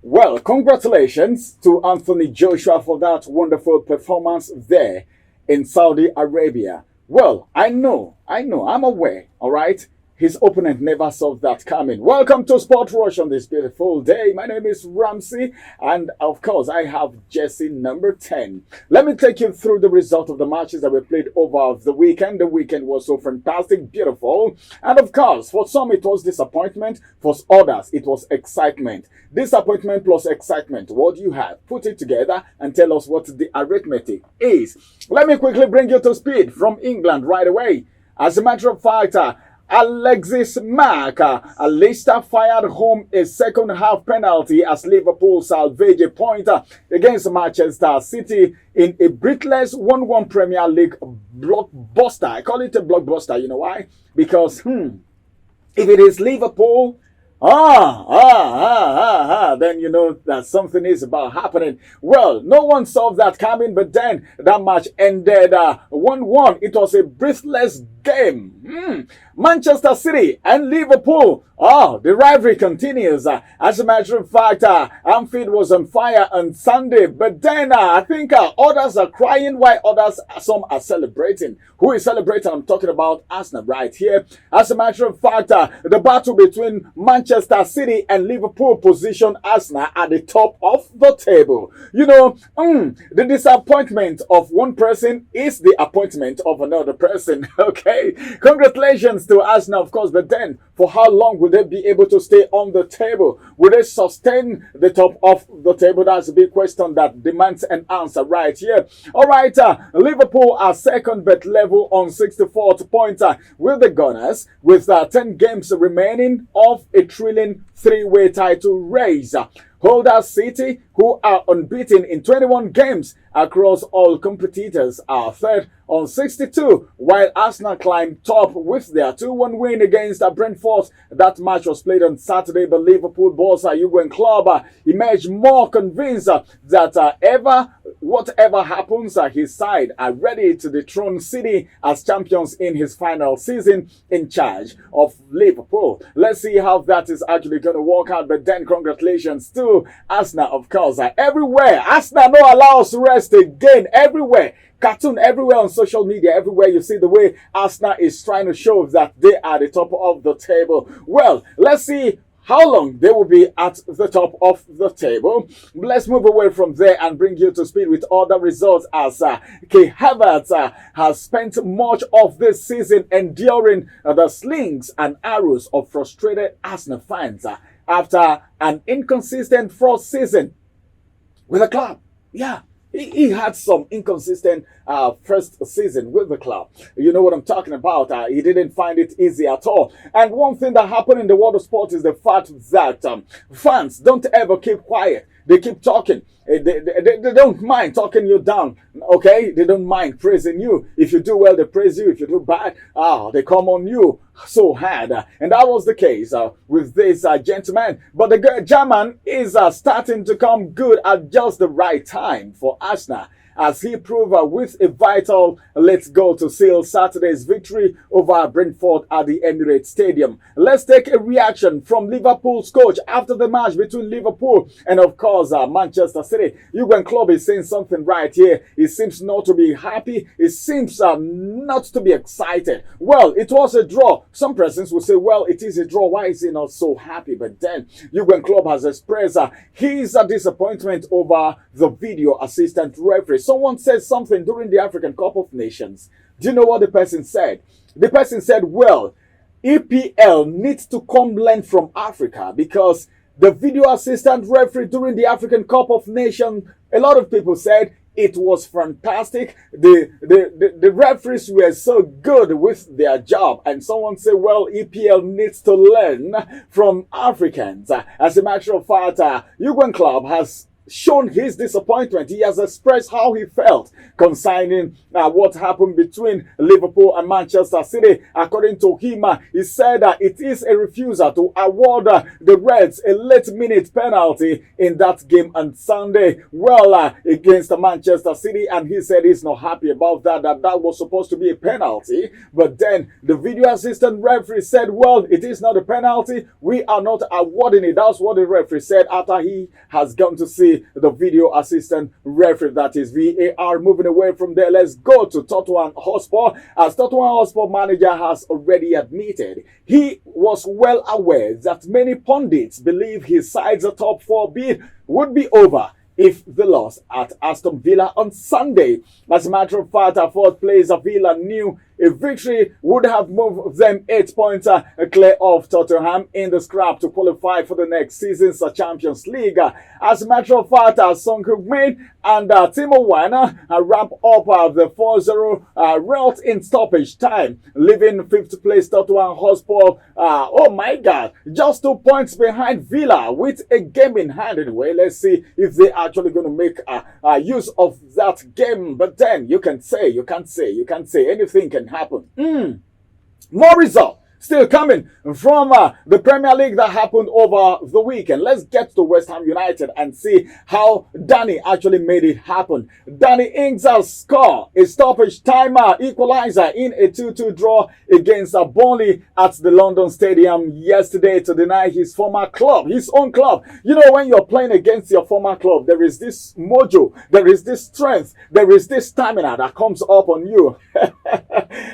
Well, congratulations to Anthony Joshua for that wonderful performance there in Saudi Arabia. Well, I'm aware, all right? His opponent never saw that coming. Welcome to Sport Rush on this beautiful day. My name is Ramsey, and of course, I have Jesse number 10. Let me take you through the result of the matches that were played over the weekend. The weekend was so fantastic, beautiful, and of course, for some it was disappointment, for others it was excitement. Disappointment plus excitement. What do you have? Put it together and tell us what the arithmetic is. Let me quickly bring you to speed from England right away. As a matter of fact, Alexis Mack, Leicester fired home a second half penalty as Liverpool salvaged a point against Manchester City in a breathless 1-1 Premier League blockbuster. I call it a blockbuster, you know why? Because if it is Liverpool, then you know that something is about happening. Well, no one saw that coming, but then that match ended 1-1. It was a breathless game. Manchester City and Liverpool. The rivalry continues. As a matter of fact, Anfield was on fire on Sunday, but then I think others are crying while some are celebrating. Who is celebrating? I'm talking about Arsenal right here. As a matter of fact, the battle between Manchester City and Liverpool position Arsenal at the top of the table. You know, the disappointment of one person is the appointment of another person. Okay, congratulations to Arsenal, of course, but then for how long will they be able to stay on the table? Will they sustain the top of the table? That's a big question that demands an answer right here. All right, Liverpool are second but level on 64 points with the Gunners with 10 games remaining of a thrilling three-way title race. Holders City, who are unbeaten in 21 games across all competitors, are third on 62, while Arsenal climbed top with their 2-1 win against Brentford. That match was played on Saturday, but Liverpool boss Jurgen Klopp emerged more convinced that whatever happens, his side are ready to dethrone City as champions in his final season in charge of Liverpool. Let's see how that is actually going to work out, but then congratulations to Arsenal, of course. Everywhere, Arsenal no allows rest again, everywhere. Cartoon everywhere on social media, everywhere you see the way Arsenal is trying to show that they are the top of the table. Well, let's see how long they will be at the top of the table. Let's move away from there and bring you to speed with other results as Kai Havertz has spent much of this season enduring the slings and arrows of frustrated Arsenal fans after an inconsistent first season with the club. Yeah. He had some inconsistent first season with the club. You know what I'm talking about. He didn't find it easy at all. And one thing that happened in the world of sport is the fact that fans don't ever keep quiet. They keep talking. They don't mind talking you down. Okay? They don't mind praising you. If you do well, they praise you. If you do bad, they come on you so hard. And that was the case with this gentleman. But the German is starting to come good at just the right time for Arsenal, as he proved with a vital let's go to seal Saturday's victory over Brentford at the Emirates Stadium. Let's take a reaction from Liverpool's coach after the match between Liverpool and, of course, Manchester City. Jurgen Klopp is saying something right here. He seems not to be happy. He seems not to be excited. Well, it was a draw. Some persons will say, well, it is a draw. Why is he not so happy? But then Jurgen Klopp has expressed his disappointment over the video assistant referee. Someone said something during the African Cup of Nations. Do you know what the person said? The person said, well, EPL needs to come learn from Africa, because the video assistant referee during the African Cup of Nations, a lot of people said it was fantastic. The referees were so good with their job. And someone said, well, EPL needs to learn from Africans. As a matter of fact, Jurgen Klopp has shown his disappointment. He has expressed how he felt concerning what happened between Liverpool and Manchester City. According to him, he said it is a refusal to award the Reds a late-minute penalty in that game on Sunday, against Manchester City, and he said he's not happy about that was supposed to be a penalty. But then the video assistant referee said, well, it is not a penalty. We are not awarding it. That's what the referee said after he has gone to see the video assistant referee, that is VAR. Moving away from there, let's go to Tottenham Hotspur, as Tottenham Hotspur manager has already admitted he was well aware that many pundits believe his side's top four bid would be over if they lost at Aston Villa on Sunday. As a matter of fact, fourth place of Villa knew a victory would have moved them 8 points clear of Tottenham in the scrap to qualify for the next season's Champions League. As a matter of fact, Son Heung-min and Timo Werner wrap up the 4-0 rout in stoppage time, leaving 5th place Tottenham Hotspur. Oh my God, just 2 points behind Villa with a game in hand anyway. Let's see if they are actually going to make use of that game. But then you can't say anything can happen. More result still coming from the Premier League that happened over the weekend. Let's get to West Ham United and see how Dany actually made it happen. Dany Ings score a stoppage timer equalizer in a 2-2 draw against Burnley at the London Stadium yesterday to deny his former club, his own club. You know, when you're playing against your former club, there is this mojo, there is this strength, there is this stamina that comes up on you.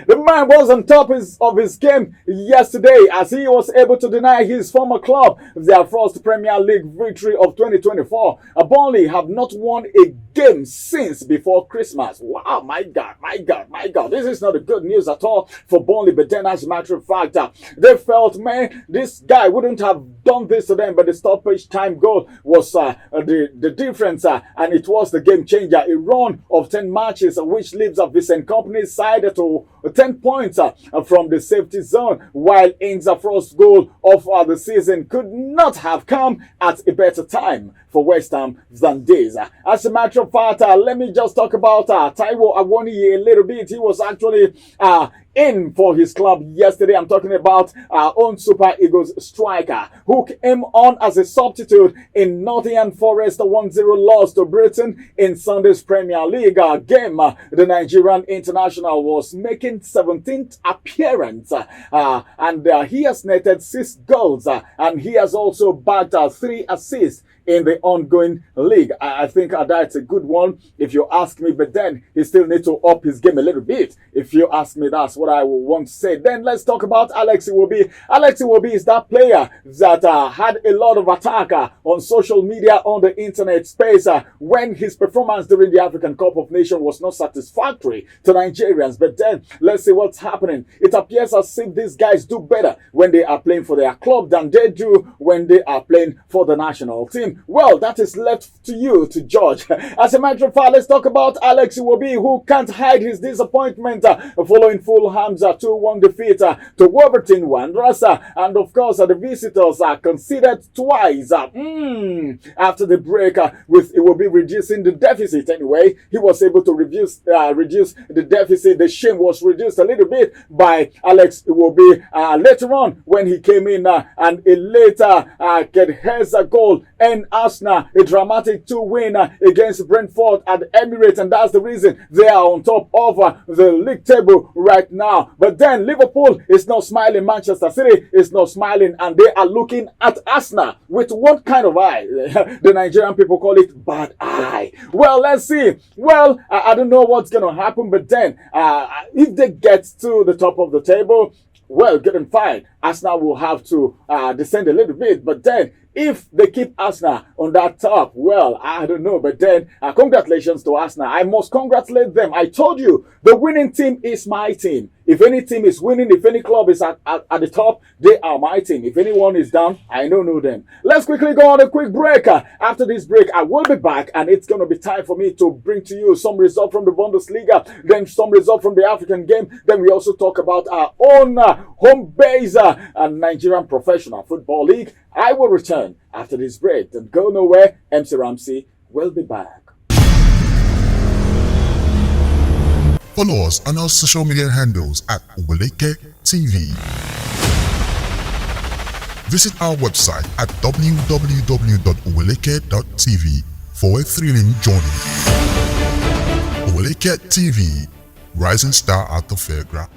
The man was on top of his game yesterday as he was able to deny his former club their first Premier League victory of 2024. Burnley have not won a game since before Christmas. Wow, my God. This is not a good news at all for Burnley. But then, as a matter of fact, they felt, man, this guy wouldn't have done this to them, but the stoppage time goal was the difference, and it was the game changer. A run of 10 matches, which leaves Vincent Kompany's side to 10 points from the safety zone, while Ings' first goal of the season could not have come at a better time for West Ham than this. As a matter of fact, let me just talk about Taiwo Awoniyi a little bit. He was actually in for his club yesterday. I'm talking about our own Super Eagles striker who came on as a substitute in Nottingham Forest 1-0 loss to Brighton in Sunday's Premier League game. The Nigerian International was making 17th appearance and he has netted 6 goals and he has also bagged 3 assists in the ongoing league. I think that's a good one if you ask me, but then he still needs to up his game a little bit. If you ask me, that's what I will want to say. Then let's talk about Alex Iwobi. Alex Iwobi is that player that had a lot of attack on social media, on the internet space when his performance during the African Cup of Nations was not satisfactory to Nigerians. But then let's see what's happening. It appears as if these guys do better when they are playing for their club than they do when they are playing for the national team. Well, that is left to you to judge. As a matter of fact, let's talk about Alex Iwobi, who can't hide his disappointment following Fulham's 2-1 defeat to Wolverhampton Wanderers. And of course, the visitors are considered twice after the break, with Iwobi reducing the deficit. Anyway, he was able to reduce the deficit. The shame was reduced a little bit by Alex Iwobi later on when he came in and a later Kedheza goal and Arsenal a dramatic 2 win against Brentford at Emirates, and that's the reason they are on top of the league table right now. But then Liverpool is not smiling, Manchester City is not smiling, and they are looking at Arsenal with what kind of eye? The Nigerian people call it bad eye. Well, let's see. Well, I don't know what's going to happen, but then if they get to the top of the table, well, good and fine. Arsenal will have to descend a little bit, but then if they keep Arsenal on that top, well, I don't know. But then, congratulations to Arsenal. I must congratulate them. I told you, the winning team is my team. If any team is winning, if any club is at the top, they are my team. If anyone is down, I don't know them. Let's quickly go on a quick break. After this break, I will be back, and it's going to be time for me to bring to you some result from the Bundesliga, then some result from the African game. Then we also talk about our own home base and Nigerian Professional Football League. I will return after this break. Don't go nowhere. MC Ramsey We'll be back. Follow us on our social media handles at Oweleketv. Visit our website at www.oweleket.tv for a thrilling journey. Oweleketv, rising star at the fairground.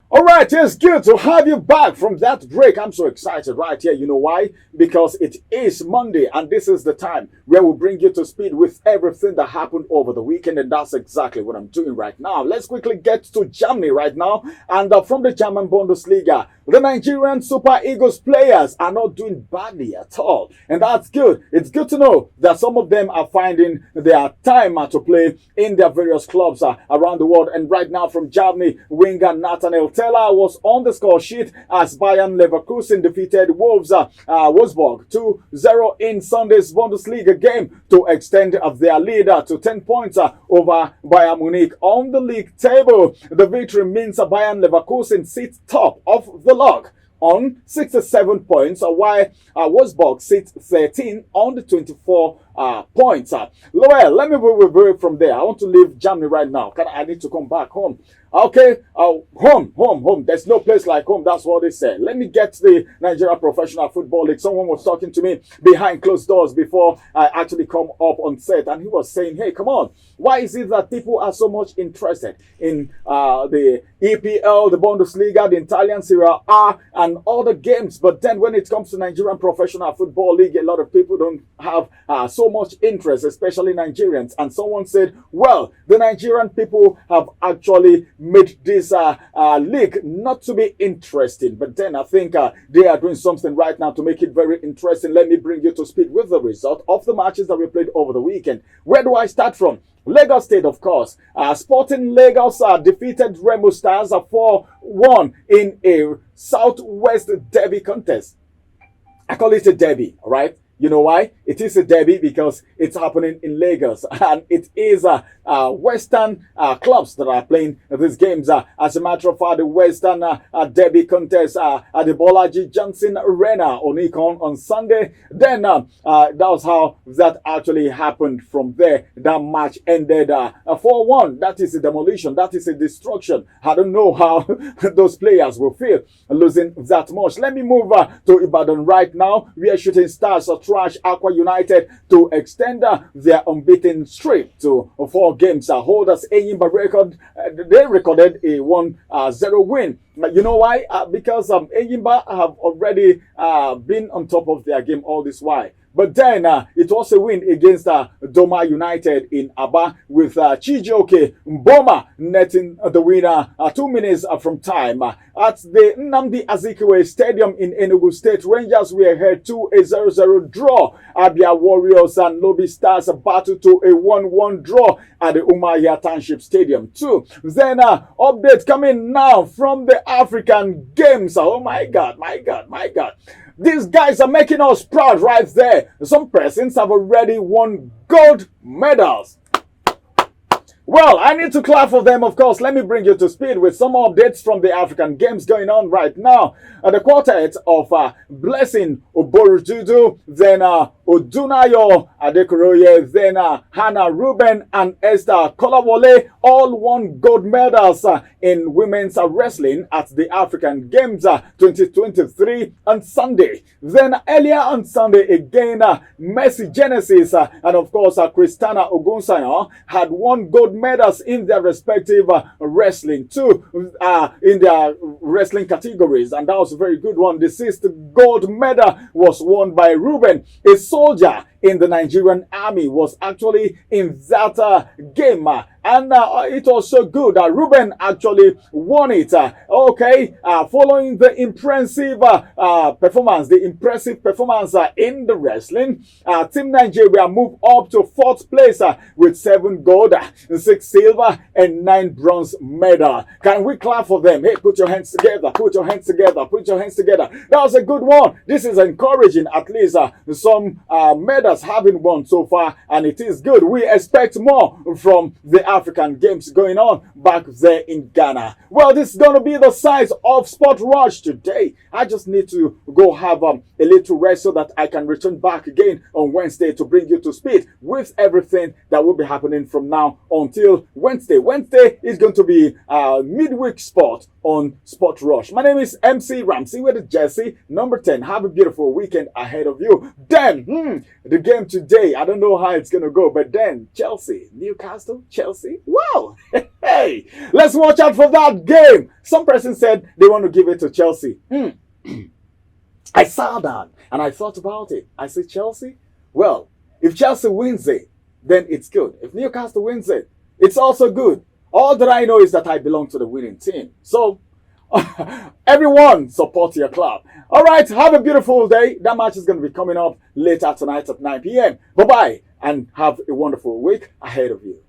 All right, it's good to have you back from that break. I'm so excited right here. You know why? Because it is Monday, and this is the time where we bring you to speed with everything that happened over the weekend, and that's exactly what I'm doing right now. Let's quickly get to Germany right now, and from the German Bundesliga, the Nigerian Super Eagles players are not doing badly at all, and that's good. It's good to know that some of them are finding their time to play in their various clubs around the world. And right now from Germany, winger Nathaniel Teller was on the score sheet as Bayern Leverkusen defeated Wolfsburg 2-0 in Sunday's Bundesliga game to extend their lead to 10 points over Bayern Munich on the league table. The victory means Bayern Leverkusen sits top of the log on 67 points, while Wolfsburg sits 13 on the 24 points. Well, let me move from there. I want to leave Germany right now. I need to come back home. Okay, home. There's no place like home. That's what they say. Let me get to the Nigerian Professional Football League. Someone was talking to me behind closed doors before I actually come up on set, and he was saying, hey, come on. Why is it that people are so much interested in the EPL, the Bundesliga, the Italian Serie A, and other games? But then when it comes to Nigerian Professional Football League, a lot of people don't have so much interest, especially Nigerians. And someone said, well, the Nigerian people have actually made this league not to be interesting. But then I think they are doing something right now to make it very interesting. Let me bring you to speed with the result of the matches that we played over the weekend. Where do I start from? Lagos State, of course. Sporting Lagos defeated Reo Stars 4-1 in a Southwest Derby contest. I call it a derby, all right? You know why? It is a derby because it's happening in Lagos, and it is Western clubs that are playing these games. As a matter of fact, the Western derby contest at the Bolaji Johnson Arena on Econ on Sunday. Then that was how that actually happened. From there, that match ended 4-1. That is a demolition. That is a destruction. I don't know how those players will feel losing that much. Let me move to Ibadan right now. We are Shooting Stars trash Akwa United to extend their unbeaten streak to 4 games. Holders Nyimba they recorded a 1-0 win. You know why? Because Nyimba have already been on top of their game all this while. But then it was a win against Doma United in Aba with Chijioke Mboma netting the winner 2 minutes from time. At the Nnamdi Azikiwe Stadium in Enugu State, Rangers were ahead to a 0-0 draw. Abia Warriors and Lobby Stars battled to a 1-1 draw at the Umuahia Township Stadium too. Then update coming now from the African Games. Oh my God. These guys are making us proud right there. Some persons have already won gold medals. Well, I need to clap for them, of course. Let me bring you to speed with some updates from the African Games going on right now. The quartet of Blessing Oborududu, then Odunayo Adekoroye, then Hannah Ruben and Esther Kolawole all won gold medals in women's wrestling at the African Games 2023 on Sunday. Then earlier on Sunday again, Mercy Genesis and of course Christiana Ogunsayan had won gold medals in their respective wrestling too, in their wrestling categories, and that was a very good one. The 6th gold medal was won by Ruben, a soldier in the Nigerian army, was actually in that game. And it was so good that Ruben actually won it. Following the impressive performance, in the wrestling, Team Nigeria moved up to 4th place with 7 gold, 6 silver, and 9 bronze medal. Can we clap for them? Hey, put your hands together. Put your hands together. Put your hands together. That was a good one. This is encouraging. At least some medals Crusaders haven't won so far, and it is good. We expect more from the African games going on back there in Ghana. Well, this is going to be the size of Sport Rush today. I just need to go have a little rest so that I can return back again on Wednesday to bring you to speed with everything that will be happening from now until Wednesday. Wednesday is going to be midweek sport on Sport Rush. My name is MC Ramsey with the jersey number 10. Have a beautiful weekend ahead of you. Then, the game today, I don't know how it's going to go, but then Chelsea, Newcastle, Chelsea. Wow. Hey, let's watch out for that game. Some person said they want to give it to Chelsea. I saw that and I thought about it. I said, Chelsea? Well, if Chelsea wins it, then it's good. If Newcastle wins it, it's also good. All that I know is that I belong to the winning team. So, everyone support your club. All right, have a beautiful day. That match is going to be coming up later tonight at 9 p.m. Bye-bye and have a wonderful week ahead of you.